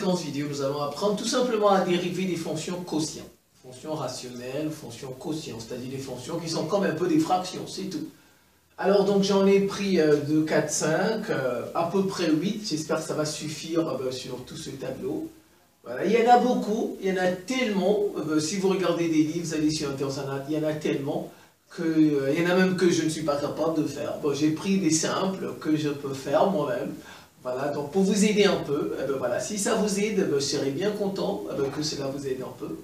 séquence vidéo, nous allons apprendre tout simplement à dériver des fonctions quotient. Fonctions rationnelles, fonctions quotient, c'est-à-dire des fonctions qui sont comme un peu des fractions, c'est tout. Alors donc j'en ai pris 2, 4, 5, à peu près 8, j'espère que ça va suffire sur tout ce tableau. Voilà, il y en a beaucoup, il y en a tellement, si vous regardez des livres, vous allez sur Internet, il y en a tellement, il y en a même que je ne suis pas capable de faire. Bon, j'ai pris des simples que je peux faire moi-même. Voilà, donc pour vous aider un peu, voilà, si ça vous aide, je serai bien content que cela vous aide un peu.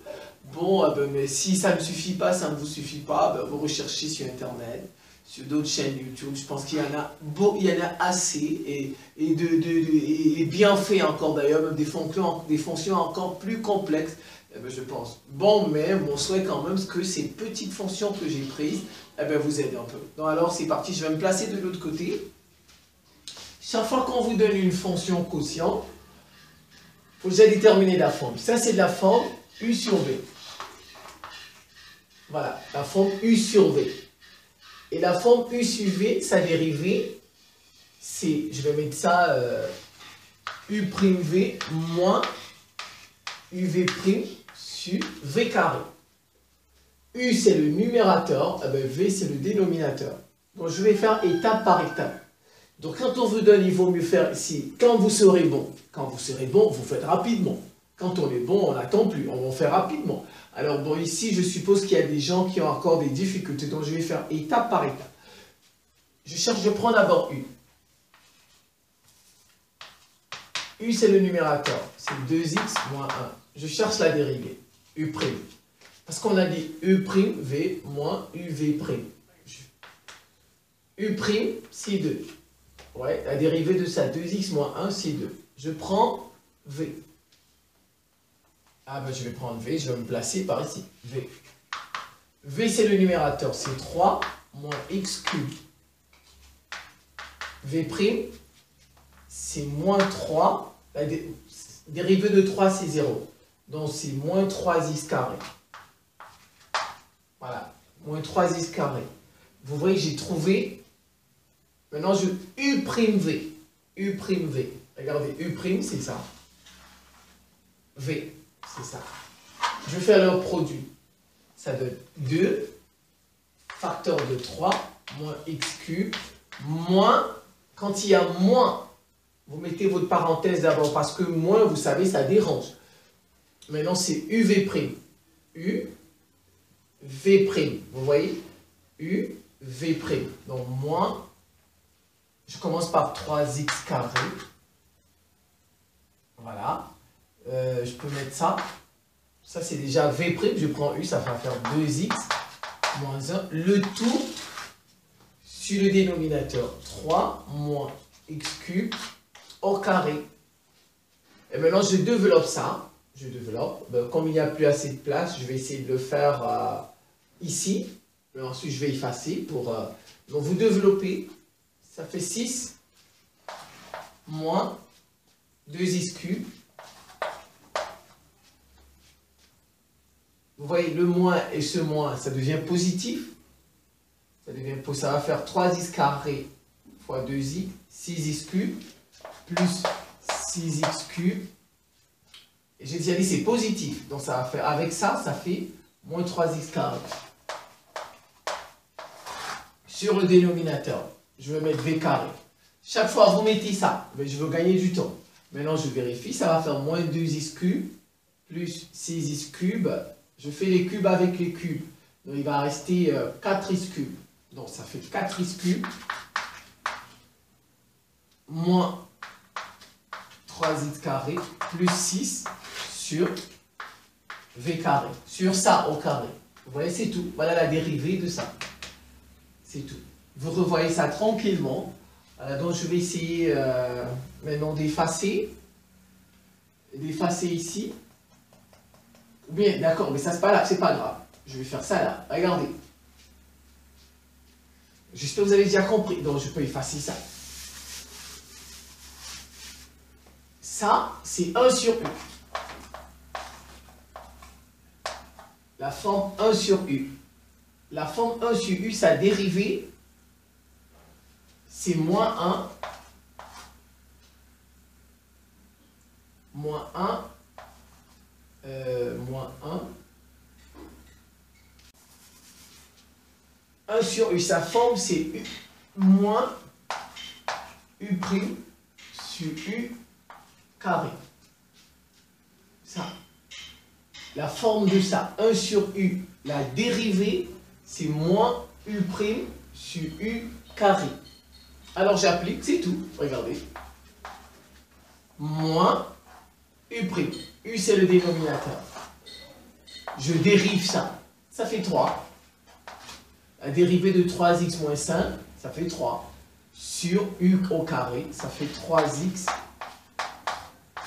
Bon, mais si ça ne suffit pas, ça ne vous suffit pas, vous recherchez sur Internet, sur d'autres chaînes YouTube. Je pense qu'il y en a assez et bien fait encore d'ailleurs, même des fonctions encore plus complexes, je pense. Bon, mais mon souhait quand même, c'est que ces petites fonctions que j'ai prises, vous aident un peu. Donc alors c'est parti, je vais me placer de l'autre côté. Chaque fois qu'on vous donne une fonction quotient, il faut déjà déterminer la forme. Ça, c'est de la forme U sur V. Voilà, la forme U sur V. Et la forme U sur V, sa dérivée, c'est, je vais mettre ça, U'V moins UV' sur V carré. U, c'est le numérateur, V, c'est le dénominateur. Donc, je vais faire étape par étape. Donc, quand on vous donne, il vaut mieux faire ici, quand vous serez bon. Quand vous serez bon, vous faites rapidement. Quand on est bon, on n'attend plus, on va faire rapidement. Alors, bon, ici, je suppose qu'il y a des gens qui ont encore des difficultés, donc je vais faire étape par étape. Je prends d'abord U. U, c'est le numérateur, c'est 2x moins 1. Je cherche la dérivée, U'. Parce qu'on a dit U', moins UV'. U', c'est 2. Ouais, la dérivée de ça, 2x moins 1, c'est 2. Je prends V. Ah ben je vais prendre V, je vais me placer par ici. V. V c'est le numérateur, c'est 3 moins x cube. V', c'est moins 3. La dérivée de 3 c'est 0. Donc c'est moins 3x carré. Voilà, moins 3x carré. Vous voyez, j'ai trouvé. Maintenant, je U', U'. Regardez, U', c'est ça. V, c'est ça. Je vais faire leur produit. Ça donne 2, facteur de 3, moins x cube, moins, quand il y a moins, vous mettez votre parenthèse d'abord, parce que moins, vous savez, ça dérange. Maintenant, c'est UV'. UV'. Vous voyez? UV'. Donc, moins. Je commence par 3x carré. Voilà. Je peux mettre ça. Ça, c'est déjà V'. Je prends U, ça va faire 2x moins 1. Le tout sur le dénominateur. 3 moins x cube au carré. Et maintenant, je développe ça. Je développe. Comme il n'y a plus assez de place, je vais essayer de le faire ici. Mais ensuite, je vais effacer pour... donc, vous développez. Ça fait 6 moins 2x cube. Vous voyez, le moins et ce moins, ça devient positif. Ça va faire 3x carré fois 2x, 6x cube, plus 6x cube. Et j'ai déjà dit c'est positif. Donc ça va faire, avec ça, ça fait moins 3x carré. Sur le dénominateur, je vais mettre V carré. Chaque fois, vous mettez ça. Mais je veux gagner du temps. Maintenant, je vérifie. Ça va faire moins 2x cube plus 6x cube. Je fais les cubes avec les cubes. Donc, il va rester 4x cube. Donc, ça fait 4x cube moins 3x carré plus 6 sur V carré. Sur ça au carré. Vous voyez, c'est tout. Voilà la dérivée de ça. C'est tout. Vous revoyez ça tranquillement. Donc je vais essayer maintenant d'effacer. D'effacer ici. Bien, d'accord, mais ça c'est pas là, c'est pas grave. Je vais faire ça là. Regardez. J'espère que vous avez déjà compris. Donc je peux effacer ça. Ça, c'est 1 sur U. La forme 1 sur U. La forme 1 sur U, sa dérivée, c'est moins 1 1 sur U. Sa forme, c'est U moins U' sur U carré. Ça. La forme de ça, 1 sur U. La dérivée, c'est moins U' sur U carré. Alors j'applique, c'est tout. Regardez. Moins U'. U, c'est le dénominateur. Je dérive ça. Ça fait 3. La dérivée de 3x moins 5, ça fait 3. Sur U au carré, ça fait 3x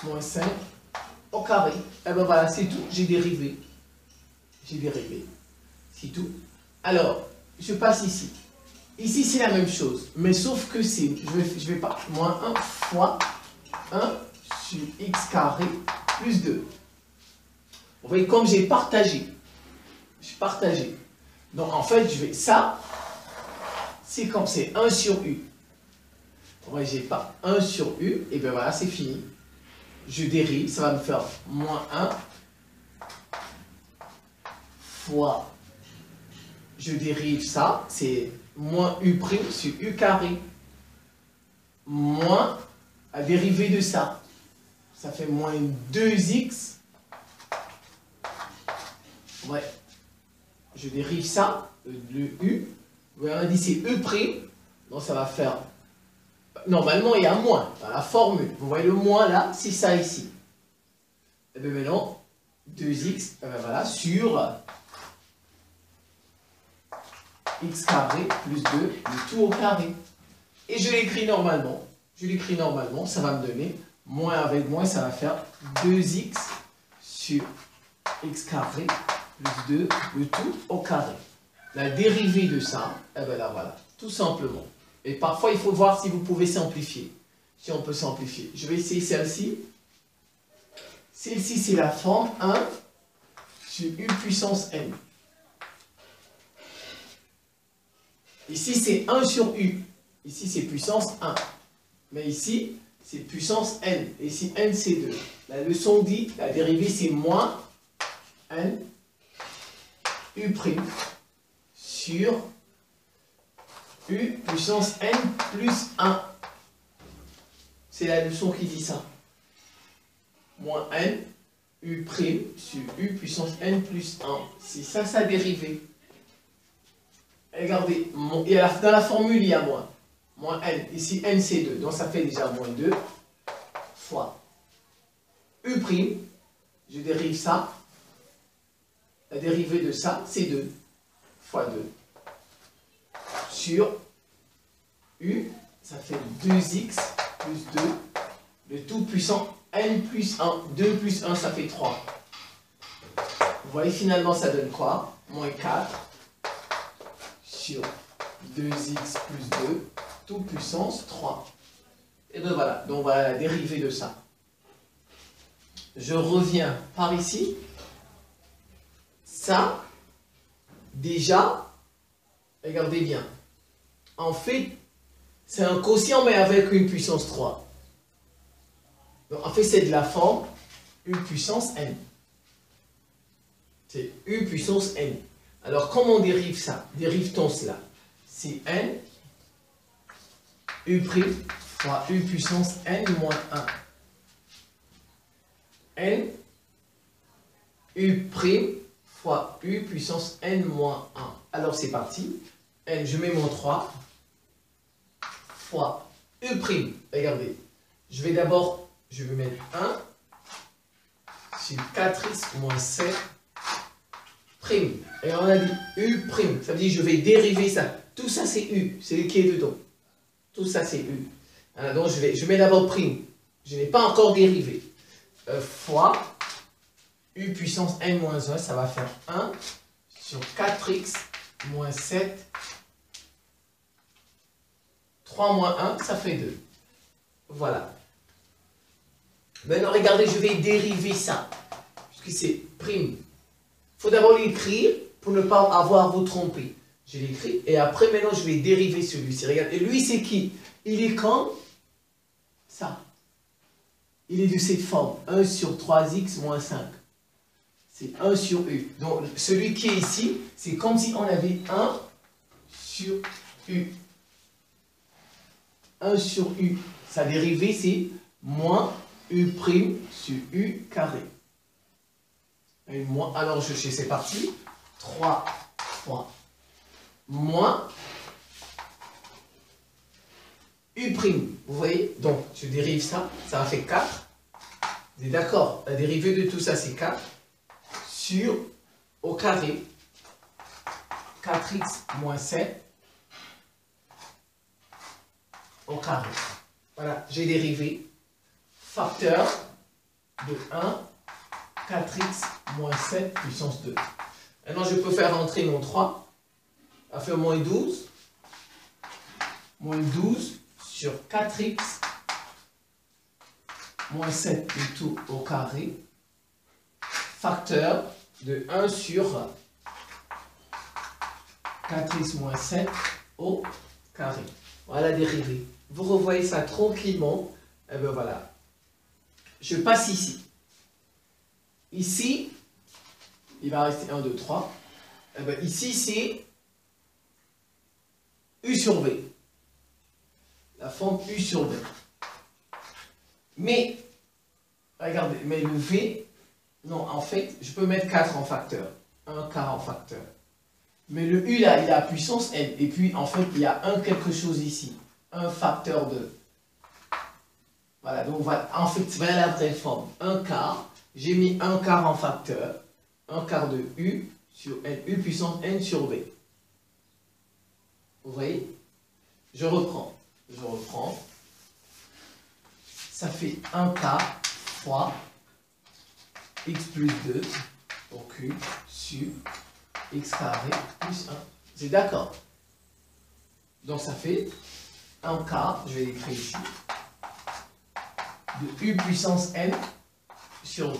moins 5 au carré. Et ben voilà, c'est tout. J'ai dérivé. J'ai dérivé. C'est tout. Alors, je passe ici. Ici, c'est la même chose. Mais sauf que c'est, je vais pas, moins 1 fois 1 sur x carré plus 2. Vous voyez, comme j'ai partagé. J'ai partagé. Donc, en fait, je vais, ça, c'est comme c'est 1 sur U. Vous voyez, j'ai pas 1 sur U. Et bien voilà, c'est fini. Je dérive, ça va me faire moins 1 fois, je dérive ça, c'est moins U' sur U carré, moins la dérivée de ça. Ça fait moins 2x. Ouais. Je dérive ça, le U. On a dit c'est E'. Donc ça va faire... Normalement, il y a moins dans la formule. Vous voyez le moins là, c'est ça ici. Et bien maintenant, 2x, et bien voilà, sur x carré plus 2, le tout au carré. Et je l'écris normalement. Je l'écris normalement, ça va me donner moins avec moins, ça va faire 2x sur x carré plus 2, le tout au carré. La dérivée de ça, et bien là voilà, tout simplement. Et parfois, il faut voir si vous pouvez simplifier. Si on peut simplifier. Je vais essayer celle-ci. Celle-ci, c'est la forme 1 sur U puissance n. Ici, c'est 1 sur U. Ici, c'est puissance 1. Mais ici, c'est puissance n. Et ici, n, c'est 2. La leçon dit, la dérivée, c'est moins n U' sur U puissance n plus 1. C'est la leçon qui dit ça. Moins n U' sur U puissance n plus 1. C'est ça sa dérivée. Regardez, dans la formule, il y a moins. Moins n. Ici, n c'est 2. Donc ça fait déjà moins 2 fois U'. Je dérive ça. La dérivée de ça, c'est 2 fois 2. Sur U, ça fait 2x plus 2, le tout puissant n plus 1. 2 plus 1, ça fait 3. Vous voyez, finalement, ça donne quoi? Moins 4 sur 2x plus 2, tout puissance 3. Et bien voilà, donc voilà la dérivée de ça. Je reviens par ici. Ça, déjà, regardez bien. En fait, c'est un quotient, mais avec une puissance 3. Donc, en fait, c'est de la forme U puissance n. C'est U puissance n. Alors, comment on dérive ça? Dérive-t-on cela? C'est n U' fois U puissance n moins 1. N U' fois U puissance n moins 1. Alors, c'est parti. N, je mets mon 3 fois U'. Regardez. Je vais d'abord, je vais mettre 1 sur 4x moins 7 prime. Et on a dit U'. Ça veut dire que je vais dériver ça. Tout ça, c'est U. C'est ce qui est dedans. Tout ça, c'est U. Alors, donc, je mets d'abord prime. Je n'ai pas encore dérivé. Fois U puissance n moins 1, ça va faire 1 sur 4x moins 7. 3 moins 1, ça fait 2. Voilà. Maintenant, regardez, je vais dériver ça. Puisque c'est prime. Il faut d'abord l'écrire pour ne pas avoir à vous tromper. Je l'écris et après, maintenant, je vais dériver celui-ci. Regarde, et lui, c'est qui? Il est comme ça. Il est de cette forme. 1 sur 3x moins 5. C'est 1 sur U. Donc, celui qui est ici, c'est comme si on avait 1 sur U. 1 sur U. Sa dérivée, c'est moins U' sur U carré. Et moins, alors, c'est parti. 3 fois moins U'. Vous voyez? Donc, je dérive ça. Ça fait 4. Vous êtes d'accord? La dérivée de tout ça, c'est 4 sur au carré 4x moins 7 au carré. Voilà, j'ai dérivé facteur de 1, 4x moins 7 puissance 2. Maintenant, je peux faire entrer mon 3. Ça fait moins 12. Moins 12 sur 4x moins 7 du tout au carré. Facteur de 1 sur 4x moins 7 au carré. Voilà la dérivée. Vous revoyez ça tranquillement. Et bien voilà. Je passe ici. Ici, il va rester 1, 2, 3. Et bien ici, c'est U sur V. La forme U sur V. Mais, regardez, mais le V, non, en fait, je peux mettre 4 en facteur. 1 quart en facteur. Mais le U, là, il a puissance N. Et puis, en fait, il y a un quelque chose ici. Un facteur de. Voilà, donc voilà. En fait, voilà la vraie forme. 1 quart. J'ai mis 1 quart en facteur. 1 quart de U sur N. U puissance N sur V. Vous voyez? Je reprends. Je reprends. Ça fait 1 quart fois x plus 2 au cube sur x carré plus 1. C'est d'accord? Donc ça fait 1 quart, je vais l'écrire ici, de U puissance N sur V.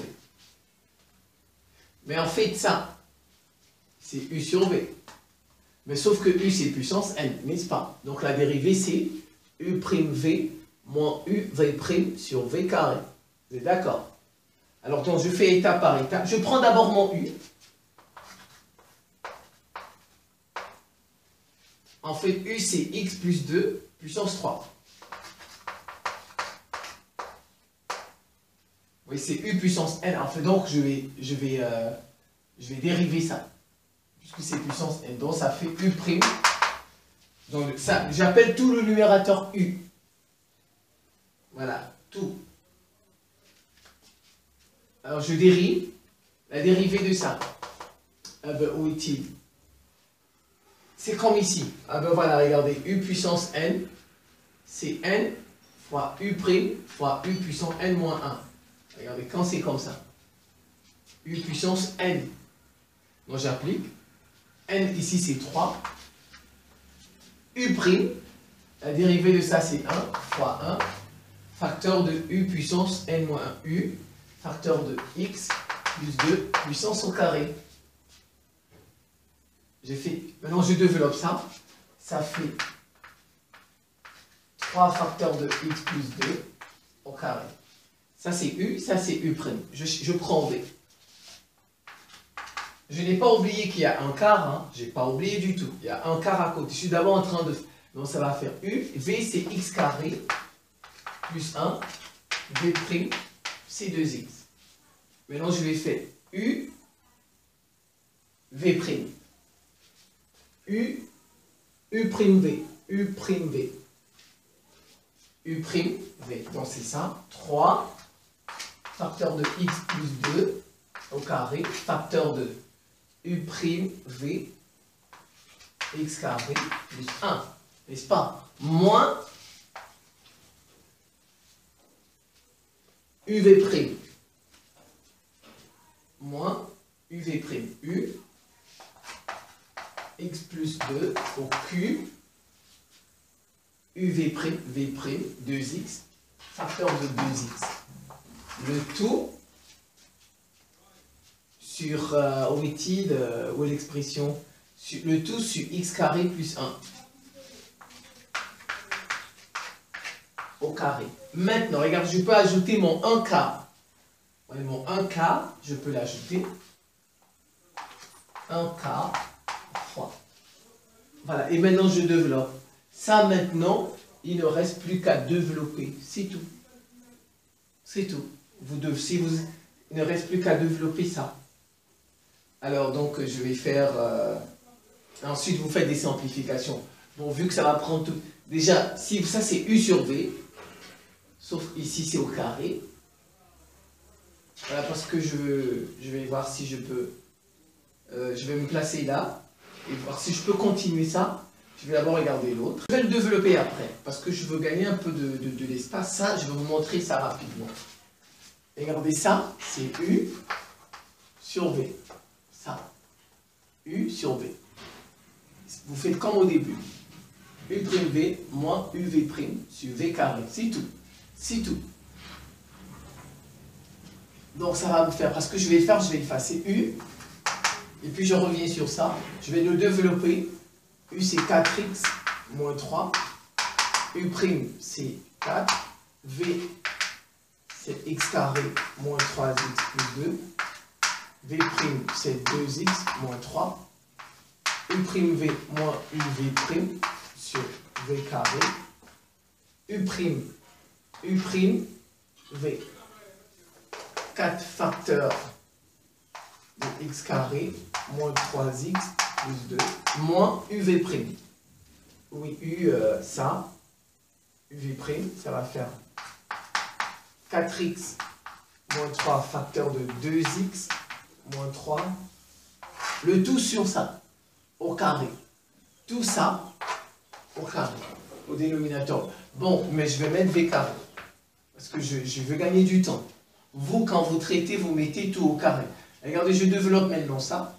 Mais en fait ça, c'est U sur V. Mais sauf que U c'est puissance N, n'est-ce pas? Donc la dérivée c'est U'V moins UV' sur V carré. Vous êtes d'accord? Alors donc je fais étape par étape. Je prends d'abord mon U. En fait, U, c'est x plus 2 puissance 3. Oui, c'est U puissance N. En fait, donc, je vais dériver ça. Puisque c'est puissance N. Donc, ça fait U'. Donc, ça, j'appelle tout le numérateur U. Voilà, tout. Alors, je dérive. La dérivée de ça. Ah ben, où est-il? C'est comme ici. Ah ben voilà, regardez, U puissance N, c'est N fois U' fois U puissance N moins 1. Regardez, quand c'est comme ça. U puissance N. Donc j'applique. N ici c'est 3. U', la dérivée de ça c'est 1 fois 1. Facteur de U puissance N moins 1. U, facteur de X plus 2 puissance au carré. J'ai fait, maintenant je développe ça, ça fait 3 facteurs de x plus 2 au carré. Ça c'est U, ça c'est U'. Je prends V. Je n'ai pas oublié qu'il y a un quart, hein. Je n'ai pas oublié du tout. Il y a un quart à côté. Je suis d'abord en train de... Donc ça va faire U, V c'est x carré plus 1, V', c'est 2x. Maintenant je vais faire U, V'. U', U'V, U'V. U'V. Donc c'est ça. 3 facteur de x plus 2 au carré, facteur de U'V, x carré plus 1. N'est-ce pas? Moins UV'. Moins UV'. U x plus 2 au cube, UV', V', 2x, facteur de 2x. Le tout sur, où est-il, où est l'expression? Le tout sur x carré plus 1. Au carré. Maintenant, regarde, je peux ajouter mon 1 quart. Mon 1 quart, je peux l'ajouter. 1 quart fois Voilà, et maintenant je développe. Ça maintenant, il ne reste plus qu'à développer, c'est tout. C'est tout. Il ne reste plus qu'à développer ça. Alors donc je vais faire... ensuite vous faites des simplifications. Bon, vu que ça va prendre tout... Déjà, si ça c'est U sur V, sauf ici c'est au carré. Voilà, parce que je vais voir si je peux... je vais me placer là, et voir si je peux continuer ça. Je vais d'abord regarder l'autre. Je vais le développer après, parce que je veux gagner un peu de l'espace. Ça, je vais vous montrer ça rapidement. Regardez ça, c'est U sur V. Ça, U sur V. Vous faites comme au début. U'V moins UV' sur V carré. C'est tout. C'est tout. Donc ça va me faire, parce que je vais effacer U. Et puis je reviens sur ça. Je vais le développer. U c'est 4x moins 3. U' c'est 4. V c'est x carré moins 3x plus 2. V' c'est 2x moins 3. U'V moins UV' sur V carré. U', V. 4 facteurs de x carré moins 3x plus 2 moins UV'. Oui, ça, UV', ça va faire 4x moins 3 facteur de 2x moins 3. Le tout sur ça, au carré. Tout ça au carré, au dénominateur. Bon, mais je vais mettre V carré, parce que je veux gagner du temps. Vous, quand vous traitez, vous mettez tout au carré. Regardez, je développe maintenant ça.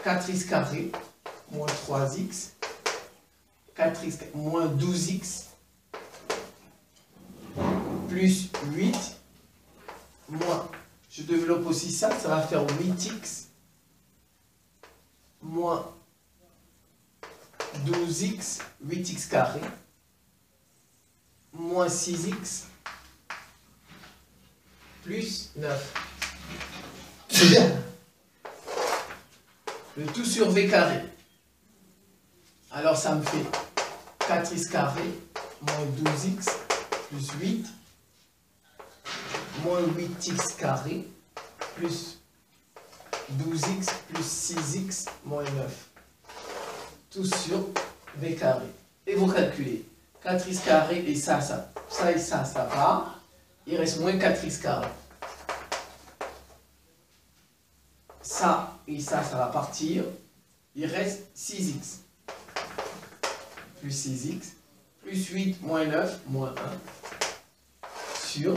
4x carré moins 3x. 4x moins 12x. Plus 8. Moins, je développe aussi ça, ça va faire 8x. Moins 12x, 8x carré. Moins 6x. Plus 9. Le tout sur V carré. Alors ça me fait 4x carré moins 12x plus 8 moins 8x carré plus 12x plus 6x moins 9. Tout sur V carré. Et vous calculez. 4x carré et ça et ça part. Il reste moins 4x carré. Ça et ça va partir. Il reste 6x. Plus 6x. Plus 8 moins 9 moins 1. Sur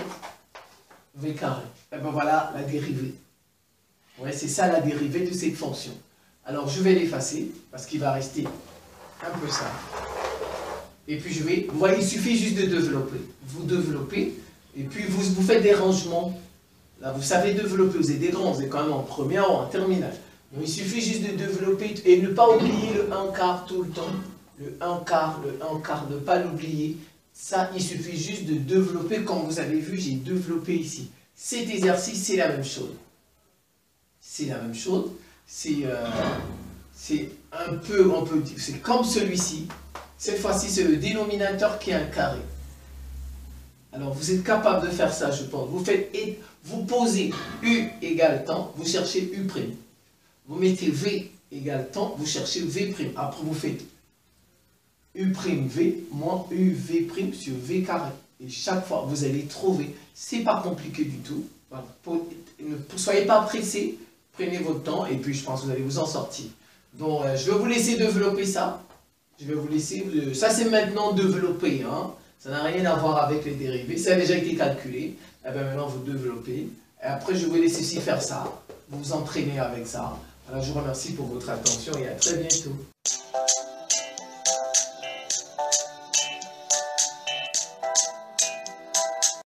V carré. Et bien voilà la dérivée. Ouais, c'est ça la dérivée de cette fonction. Alors je vais l'effacer parce qu'il va rester un peu ça. Et puis je vais... Vous voyez, il suffit juste de développer. Vous développez. Et puis vous faites des rangements. Là, vous savez développer, vous êtes des grands, vous êtes quand même en première ou en terminale. Donc il suffit juste de développer et ne pas oublier le 1/4 tout le temps. Le 1/4, ne pas l'oublier. Ça, il suffit juste de développer. Comme vous avez vu, j'ai développé ici. Cet exercice, c'est la même chose. C'est la même chose. C'est un peu, on peut dire, c'est comme celui-ci. Cette fois-ci, c'est le dénominateur qui est un carré. Alors, vous êtes capable de faire ça, je pense. Vous posez U égale temps, vous cherchez U'. Vous mettez V égale temps, vous cherchez V'. Après, vous faites U', moins UV' sur V carré. Et chaque fois, vous allez trouver. C'est pas compliqué du tout. Voilà. Ne soyez pas pressés. Prenez votre temps et puis je pense que vous allez vous en sortir. Donc, je vais vous laisser développer ça. Je vais vous laisser... Ça, c'est maintenant développé. Hein. Ça n'a rien à voir avec les dérivés. Ça a déjà été calculé. Et bien maintenant, vous développez. Et après, je vais vous laisser aussi faire ça. Vous vous entraînez avec ça. Alors, je vous remercie pour votre attention et à très bientôt.